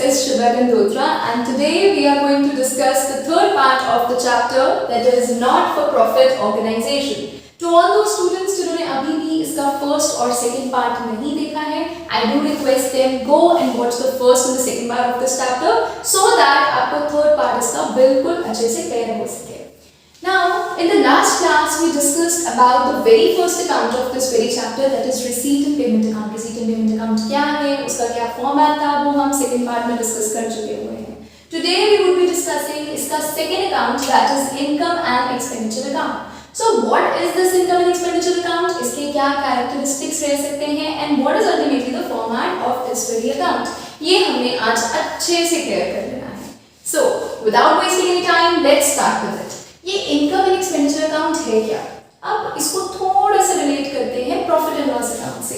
is Shubha Gandotra and today we are going to discuss the third part of the chapter, that is not-for-profit organization. To all those students जिन्होंने अभी भी इसका first और second part नहीं देखा है, I do request them go and watch the first and the second part of this chapter so that आपको third part इसका बिल्कुल अच्छे से clear हो सके. Now, in the last class, we discussed about the very first account of this very chapter, that is receipt and payment account. Receipt and payment account क्या है, उसका क्या format था, वो हम second part में discuss कर चुके हुए हैं. Today we will be discussing इसका second account, that is income and expenditure account. So, what is this income and expenditure account? इसके क्या characteristics रह सकते हैं, and what is ultimately the format of this very account? ये हमने आज अच्छे से clear कर लेना है. So, without wasting any time, let's start with it. ये इनकम एंड एक्सपेंडिचर अकाउंट है क्या? अब इसको थोड़ा सा रिलेट करते हैं प्रॉफिट एंड लॉस अकाउंट से.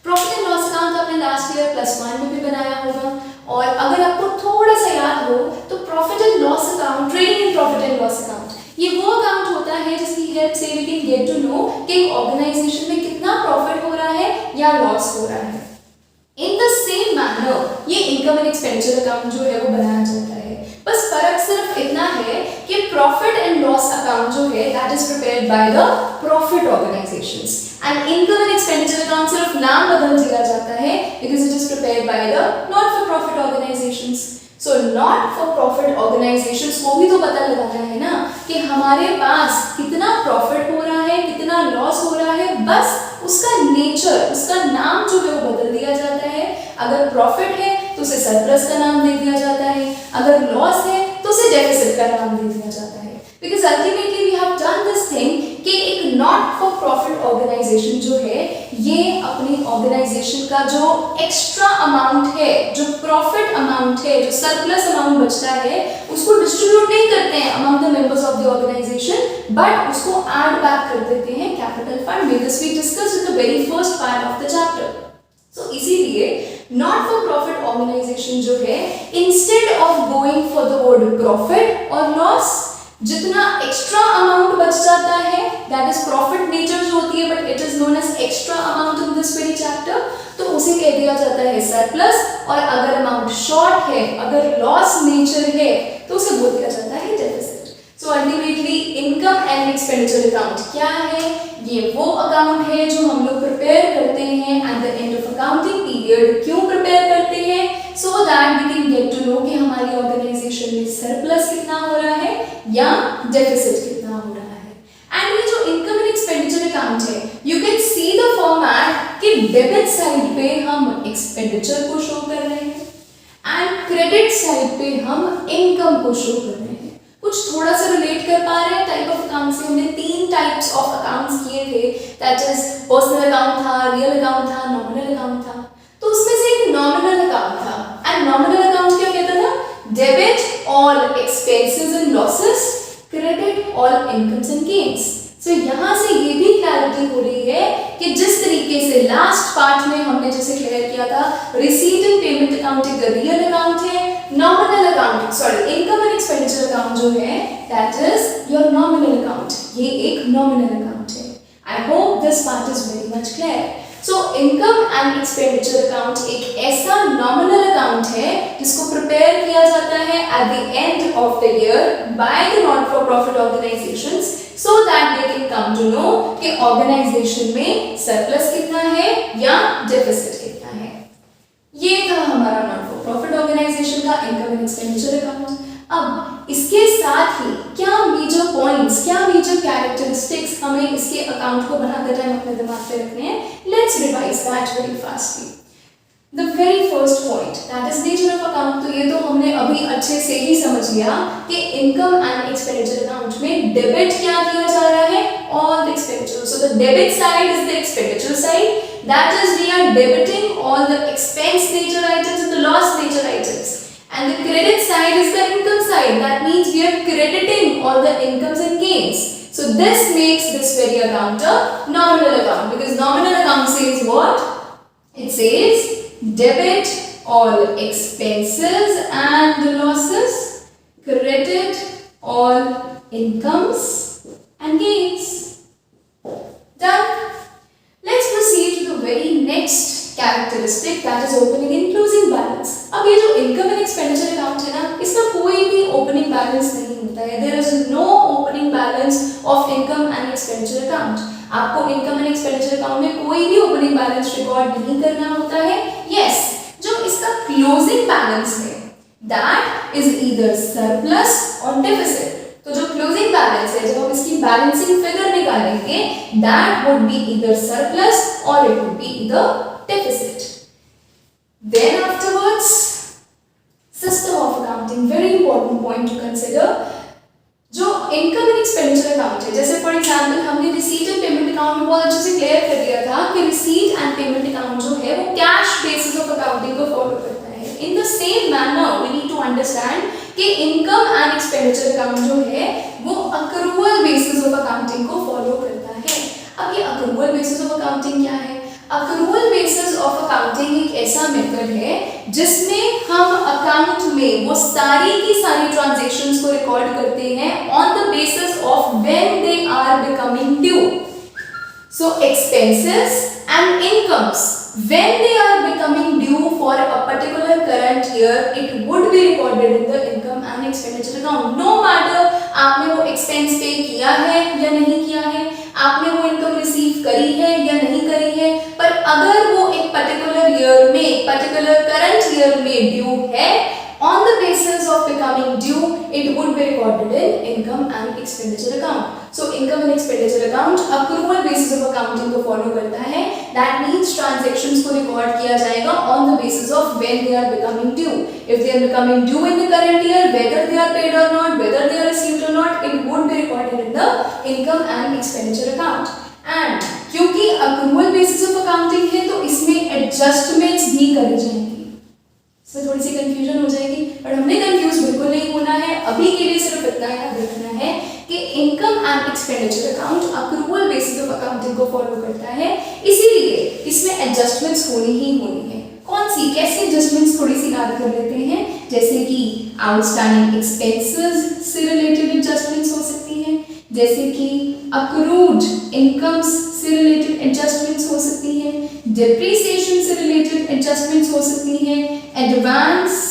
प्रॉफिट एंड लॉस अकाउंट आपने लास्ट ईयर +1 में भी बनाया होगा, और अगर आपको थोड़ा सा याद हो तो profit and loss account, trading and profit and loss account, ये वो अकाउंट होता है जिसकी हेल्प से we can get to know कि एक ऑर्गेनाइजेशन में कितना प्रॉफिट हो रहा है या लॉस हो रहा है. इन द सेम मैनर ये इनकम एंड एक्सपेंडिचर अकाउंट जो है वो बनाया जाता है. बस फर्क सिर्फ इतना है कि प्रॉफिट एंड लॉस अकाउंट जो है that is prepared by the profit organisations, and income and expenditure account सिर्फ नाम बदल दिया जाता है because it is prepared by the not for profit organisations. So not for profit organisations को भी तो पता लगाना है ना कि हमारे पास कितना प्रॉफिट हो रहा है, कितना लॉस हो रहा है. बस उसका नेचर, उसका नाम जो है वो बदल दिया जाता है. अगर प्रॉफिट है तो उसे सरप्लस का नाम दे दिया जाता है, अगर लॉस है तो उसे डेफिसिट का नाम दे दिया जाता है. Because ultimately we have done this thing कि एक नॉट फॉर प्रॉफिट ऑर्गेनाइजेशन जो है ये अपनी ऑर्गेनाइजेशन का जो एक्स्ट्रा अमाउंट है, जो प्रॉफिट अमाउंट है, जो सरप्लस अमाउंट बचता है, उसको डिस्ट्रीब्यूट नहीं करते हैं among the members of the organisation, but उसको ऐड बैक कर देते हैं कैपिटल फंड में. This we discussed in the very first part of the chapter. So इसीलिए नॉट फॉर प्रॉफिट ऑर्गेनाइजेशन जो है, instead of going for the word profit और loss, जितना एक्स्ट्रा अमाउंट बच जाता है दैट इज प्रॉफिट नेचर जो होती है, but it is known as extra amount in this very chapter, तो उसे कह दिया जाता है सरप्लस. और अगर अमाउंट शॉर्ट है, अगर लॉस नेचर है, तो उसे बोल दिया जाता है deficit. So ultimately income and expenditure account क्या है? ये वो अकाउंट है जो हम लोग प्रिपेयर करते हैं at the end of accounting period. क्यों प्रिपेयर करते हैं? So that we can get to know कि हमारी ऑर्गेनाइजेशन में सरप्लस कितना हो रहा है या डेफिसिट कितना हो रहा है. एंड ये जो इनकम एंड एक्सपेंडिचर अकाउंट है, you can see the format कि डेबिट साइड पे हम एक्सपेंडिचर को शो कर रहे हैं एंड क्रेडिट साइड पे हम इनकम को शो कर रहे हैं. कुछ थोड़ा सा रिलेट कर पा रहे हैं टाइप ऑफ अकाउंट से? हमने 3 टाइप्स ऑफ अकाउंट्स किए थे, दैट इज पर्सनल अकाउंट था, रियल अकाउंट था, नॉमिनल अकाउंट था. तो उसमें से एक नॉमिनल अकाउंट था, एंड नॉमिनल अकाउंट क्या कहता था? Debit all expenses and losses, credit all incomes and gains. So यहाँ से ये भी क्लैरिटी हो रही है कि जिस तरीके से लास्ट पार्ट में हमने जैसे क्लियर किया था, रिसीट एंड पेमेंट अकाउंट एक रियल अकाउंट है, nominal account sorry income and expenditure account जो है that is your nominal account. ये एक नॉमिनल अकाउंट है. I hope this part is very much clear. So income and expenditure account एक ऐसा nominal account है जिसको प्रिपेयर किया जाता है eight the end of the year by the not for profit organisations, so that they can come to know कि organisation में surplus कितना है या डेफिसिट कितना है. ये था हमारा नॉट फॉर प्रॉफिट ऑर्गेनाइजेशन का इनकम एंड एक्सपेंडिचर अकाउंट. अब इसके साथ ही क्या मेजर पॉइंट्स, क्या मेजर कैरेक्टरिस्टिक्स हमें इसके अकाउंट को बनाते टाइम अपने दिमाग पे रखने हैं? Let's revise that very fastly. The very first point, that is nature of account. तो ये तो हमने अभी अच्छे से ही समझ लिया कि इनकम एंड एक्सपेंडिचर अकाउंट में डेबिट क्या किया जा रहा है? All the expenditure. So the debit side is the expenditure side. That is we are debiting all the expense nature items and the loss nature items. And the credit side is the income side. That means we are crediting all the incomes and gains. So this makes this very account a nominal account, because nominal account says what? It says debit all expenses and losses, credit all incomes and gains. Done. Let's proceed to the very next characteristic, that is opening and closing balance. अब ये जो income and expenditure account है ना, इसका कोई भी opening balance नहीं होता है। There is no opening balance of income and expenditure account. आपको इनकम एंड एक्सपेंडिचर अकाउंट में कोई भी ओपनिंग बैलेंस रिकॉर्ड नहीं करना होता है। यस, जो इसका क्लोजिंग बैलेंस है दैट इज ईदर सरप्लस और डेफिसिट। तो जो क्लोजिंग बैलेंस है, जब हम इसकी बैलेंसिंग फिगर निकालेंगे, that would be either surplus और it would be either deficit. Then afterwards, system of accounting, very important point to consider। जो इनकम एंड एक्सपेंडिचर अकाउंट है, जैसे फॉर एग्जांपल हमने रिसीट एंड पेमेंट अकाउंट में बहुत अच्छे से क्लियर कर दिया था कि रिसीट एंड पेमेंट अकाउंट जो है वो कैश बेसिस ऑफ अकाउंटिंग को फॉलो करता है। In the same manner we need to understand कि इनकम एंड एक्सपेंडिचर अकाउंट जो है वो अक्रूवल बेसिस ऑफ अकाउंटिंग को फॉलो करता है। अब ये अक्रूवल बेसिस ऑफ अकाउंटिंग क्या है? अक्रूवल बेसिस ऑफ अकाउंटिंग एक ऐसा मेथड है जिसमें हम अकाउंट में वो सारी की सारी ट्रांजैक्शंस को रिकॉर्ड करते हैं on the basis of when they are becoming due. So expenses and incomes when they are becoming due for a particular current year, it would be recorded in the income and expenditure account, no matter आपने वो expense पे किया है या नहीं किया है, आपने वो income receive करी है या नहीं करी है, पर अगर वो एक particular year में, particular current year में due है, on the basis of becoming due, it would be recorded in income and expenditure account. So income and expenditure account accrual basis of accounting को follow करता है। That means transactions को record किया जाएगा on the basis of when they are becoming due. If they are becoming due in the current year, whether they are paid or not, whether they are received or not, it would be recorded in the income and expenditure account. And क्योंकि accrual basis of accounting है तो इसमें adjustments भी करी जाएंगी। इसमें थोड़ी सी confusion हो जाएगी, पर हमने कंफ्यूज बिल्कुल नहीं होना है। अभी के लिए सिर्फ इतना याद रखना है कि income and expenditure account accrual basis of accounting को फॉलो करता है, इसीलिए इसमें एडजस्टमेंट्स होनी ही होनी है। कौन सी, कैसे एडजस्टमेंट्स थोड़ी सी याद कर लेते हैं, जैसे कि आउटस्टैंडिंग एक्सपेंसेस से रिलेटेड एडजस्टमेंट्स हो सकती हैं, जैसे कि अक्रूड इनकम्स से रिलेटेड एडजस्टमेंट्स हो सकती हैं, डिप्रिसिएशन से रिलेटेड एडजस्टमेंट्स हो सकती हैं, एडवांस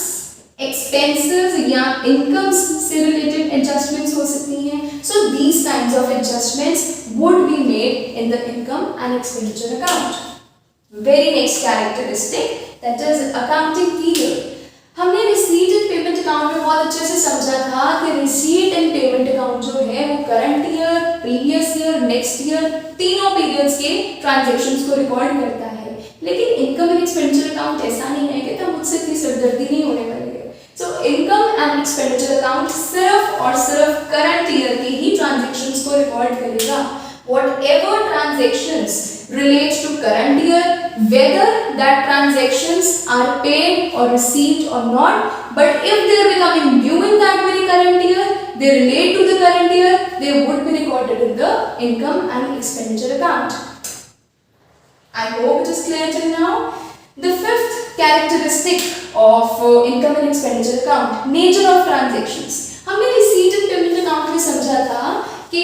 एक्सपेंसेस या इनकम्स से रिलेटेड एडजस्टमेंट्स हो सकती हैं। So these kinds of adjustments would be made in the income and expenditure account. Very next characteristic that is accounting period. हमने रिसीट एंड पेमेंट अकाउंट में बहुत अच्छे से समझा था कि रिसीट एंड पेमेंट अकाउंट जो है वो current year, previous year, next year, तीनों पीरियड्स के ट्रांजैक्शंस को रिकॉर्ड करता है। लेकिन इनकम एंड एक्सपेंडिचर अकाउंट ऐसा नहीं है कि तब मुझसे इतनी सिरदर्दी नहीं होने वाली है। So income and expenditure account सिर्फ और सिर्फ करंट ईयर के ही ट्रांजैक्शंस को रिकॉर्ड करेगा। Whatever transactions relates to current year, whether that transactions are paid or received or not, but if they are becoming due in that very current year, they relate to the current year, they would be recorded in the income and expenditure account. I hope it is clear till now. The fifth characteristic of income and expenditure account, nature of transactions. हमने receipt and payment account में समझा था कि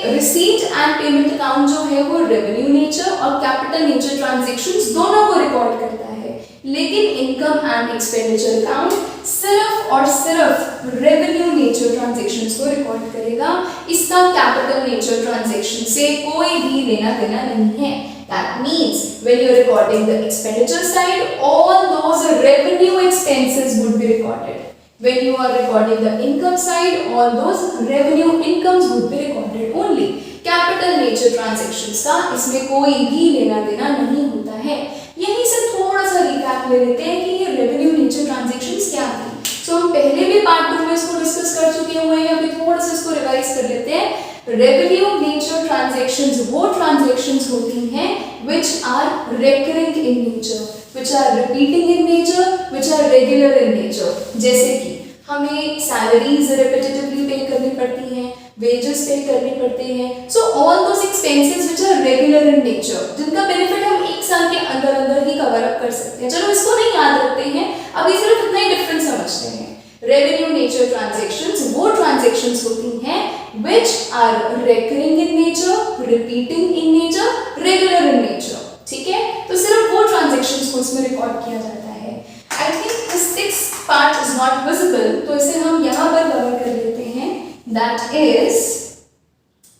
receipt and payment account जो है वो revenue nature और capital nature transactions दोनों को रिकॉर्ड करता है, लेकिन इनकम एंड एक्सपेंडिचर अकाउंट सिर्फ और सिर्फ रेवेन्यू नेचर ट्रांजैक्शंस को रिकॉर्ड करेगा। इसका कैपिटल नेचर ट्रांजैक्शन से कोई भी लेना देना नहीं है। That means when you are recording the expenditure side, all those revenue expenses would be recorded. When you are recording the income side, all those revenue incomes would be recorded only. Capital nature transactions का इसमें कोई भी लेना देना नहीं होता है। यहीं से थोड़ा सा रिकैप ले लेते हैं कि ये revenue nature transactions क्या थी। So हम पहले भी पार्ट 2 में इसको डिस्कस कर चुके हुए हैं, अभी थोड़ा सा इसको रिवाइज कर लेते हैं। रेवेन्यू नेचर ट्रांजैक्शंस वो ट्रांजैक्शंस होती हैं which are recurring in nature, which are repeating in nature, which are regular in nature। जैसे कि हमें सैलरीज रिपीटेटिवली पे करनी पड़ती हैं, वेजेस पे करनी पड़ते हैं। So all those expenses which are regular in nature, जिनका बेनिफिट हम एक साल के अंदर अंदर ही कवर अप कर सकते हैं। चलो इसको नहीं याद रखते हैं, अभी सिर्फ इतना ही डिफरेंस समझते हैं। रेवेन्यू नेचर ट्रांजैक्शंस वो ट्रांजैक्शंस होती हैं which are recurring in nature, repeating in nature, regular in nature। ठीक है, तो सिर्फ वो ट्रांजैक्शंस को इसमें रिकॉर्ड किया जाता है। I think 6 part is not visible, तो इसे हम यहाँ पर कवर कर लेते हैं, that is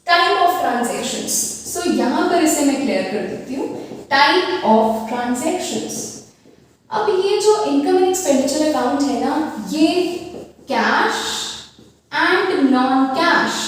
type of transactions. So यहाँ पर इसे मैं क्लियर कर देती हूँ, type of transactions. अब ये जो इनकम एंड एक्सपेंडिचर अकाउंट है ना, ये कैश एंड नॉन कैश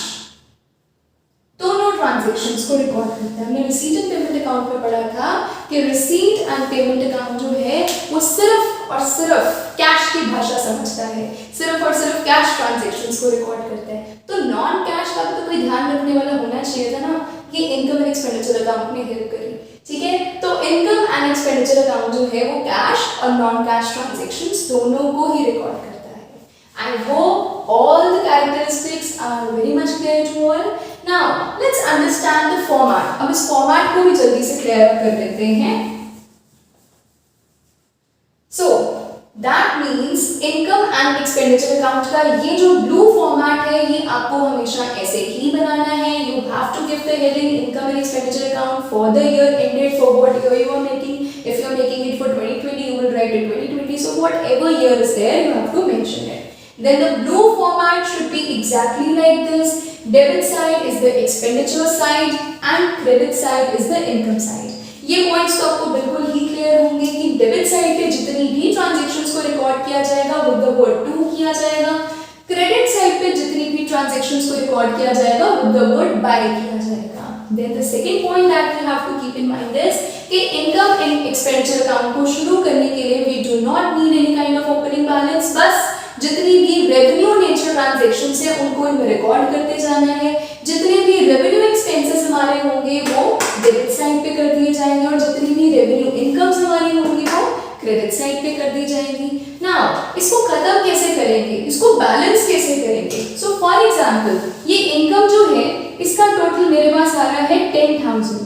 दोनों ट्रांजैक्शंस को रिकॉर्ड करता है। हमने रिसीट एंड पेमेंट अकाउंट में पढ़ा था कि रिसीट एंड पेमेंट अकाउंट जो है वो सिर्फ और सिर्फ कैश की भाषा समझता है, सिर्फ और सिर्फ कैश ट्रांजैक्शंस को रिकॉर्ड करता है। तो नॉन कैश का तो कोई ध्यान रखने वाला होना चाहिए था ना, ये इनकम एंड एक्सपेंडिचर अकाउंट में हेल्प करी, ठीक है। तो इनकम एंड एक्सपेंडिचर अकाउंट जो है वो कैश और नॉन कैश ट्रांजैक्शंस दोनों को ही रिकॉर्ड करता है। I hope all the characteristics are very much clear to all. Now let's understand the format. अब इस format को भी जल्दी से clear कर लेते हैं। So that means income and expenditure account का ये जो blue format है ये आपको हमेशा ऐसे ही बनाना है। You have to give the heading income and expenditure account for the year ended, for what year you are making. If you are making it for 2020, you will write it 2020. So whatever year is there, you have to mention it. Then the blue format should be exactly like this. Debit side is the expenditure side and credit side is the income side. ये points तो आपको बिल्कुल ही clear होंगे कि debit side पे जितनी भी transactions को record किया जाएगा with the word to किया जाएगा, credit side पे जितनी भी transactions को record किया जाएगा with the word by किया जाएगा. Then the second point that we have to keep in mind is कि income and expenditure account को शुरू करने के लिए we do not need any kind of opening balance. बस जितनी भी रेवेन्यू नेचर ट्रांजैक्शंस है उनको इनमें रिकॉर्ड करते जाना है। जितने भी रेवेन्यू एक्सपेंसेस हमारे होंगे वो डेबिट साइड पे कर दिए जाएंगे और जितनी भी रेवेन्यू इनकम्स हमारी होंगी वो क्रेडिट साइड पे कर दी जाएंगी। नाउ इसको खत्म कैसे करेंगे, इसको बैलेंस कैसे करेंगे? सो फॉर एग्जांपल ये इनकम जो है इसका टोटल मेरे पास आ रहा है 10,000,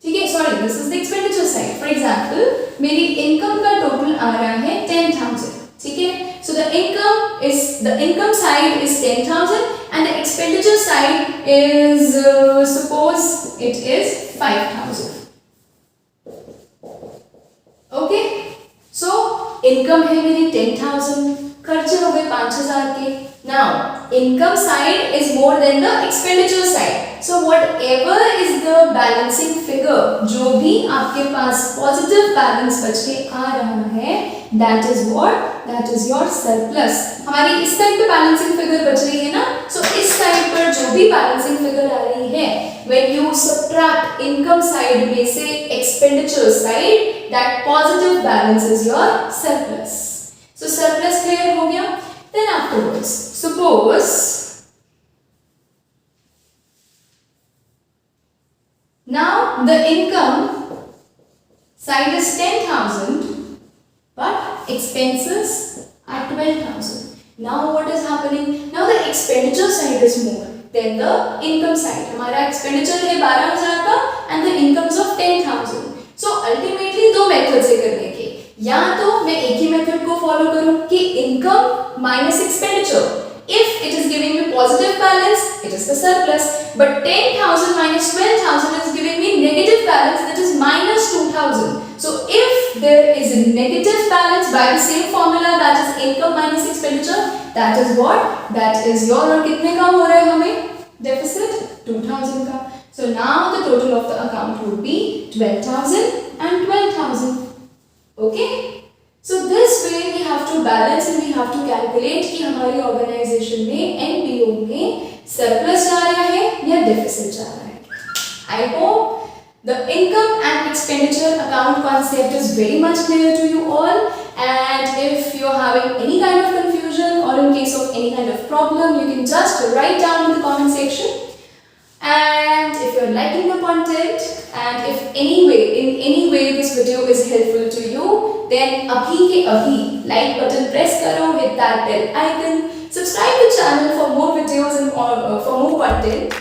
ठीक है, sorry this is the expenditure side. For example मेरी इनकम का टोटल आ रहा है 10,000, ठीक है। So the income side is 10,000 and the expenditure side is suppose it is 5,000. Okay, so income है मेरी 10,000, खर्चे हो गए 5,000 के। Now income side is more than the expenditure side. So whatever is the balancing figure, जो भी आपके पास positive balance बच के आ रहा है, that is what? That is your surplus. हमारी इस साइड पे balancing figure बच रही है ना, so इस साइड पर जो भी balancing figure आ रही है, when you subtract income side में से expenditure side, that positive balance is your surplus. So surplus clear हो गया? Then afterwards, suppose now the income side is 10,000 but expenses are 12,000. Now what is happening? Now the expenditure side is more than the income side. हमारा expenditure है 12,000 का and the income is of 10,000. So ultimately दो method से करने के, या तो मैं एक ही मेथड को फॉलो करूं कि income minus expenditure, if it is giving me positive balance it is the surplus, but 10,000 minus 12,000 is giving me negative balance, that is minus 2,000. So if there is a negative balance by the same formula, that is income minus expenditure, that is what? That is your, और कितने का हो रहा है हमें deficit? 2,000 का. So now the total of the account would be 12,000 and 12,000. Okay, so this way we have to balance and we have to calculate कि हमारी organization में NPO में surplus जा रहा है या deficit जा रहा है. I hope the income and expenditure account concept is very much clear to you all, and if you are having any kind of confusion or in case of any kind of problem, you can just write down in the comment section. And if you're liking the content and if in any way this video is helpful to you, then abhi ke abhi like button press karo, hit that bell icon, subscribe the channel for more videos and for more content.